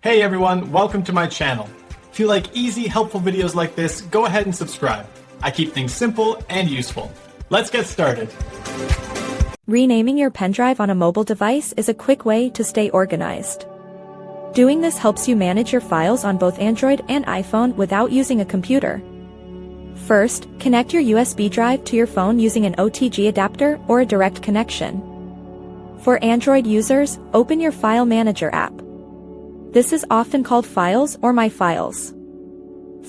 Hey everyone, welcome to my channel. If you like easy, helpful videos like this, go ahead and subscribe. I keep things simple and useful. Let's get started. Renaming your pendrive on a mobile device is a quick way to stay organized. Doing this helps you manage your files on both Android and iPhone without using a computer. First, connect your USB drive to your phone using an OTG adapter or a direct connection. For Android users, open your File Manager app. This is often called Files or My Files.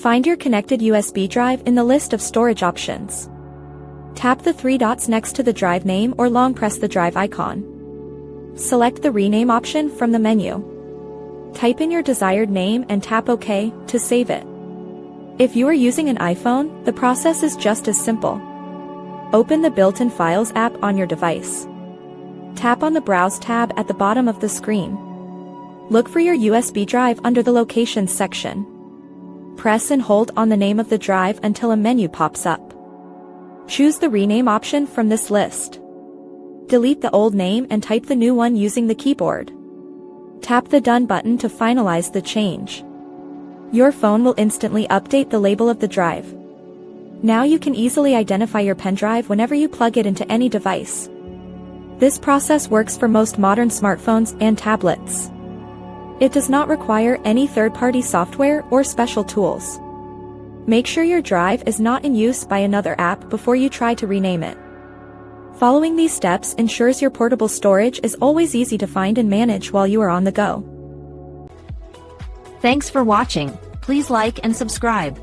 Find your connected USB drive in the list of storage options. Tap the three dots next to the drive name or long press the drive icon. Select the rename option from the menu. Type in your desired name and tap OK to save it. If you are using an iPhone, the process is just as simple. Open the built-in Files app on your device. Tap on the Browse tab at the bottom of the screen. Look for your USB drive under the Locations section. Press and hold on the name of the drive until a menu pops up. Choose the rename option from this list. Delete the old name and type the new one using the keyboard. Tap the Done button to finalize the change. Your phone will instantly update the label of the drive. Now you can easily identify your pen drive whenever you plug it into any device. This process works for most modern smartphones and tablets. It does not require any third-party software or special tools. Make sure your drive is not in use by another app before you try to rename it. Following these steps ensures your portable storage is always easy to find and manage while you are on the go. Thanks for watching. Please like and subscribe.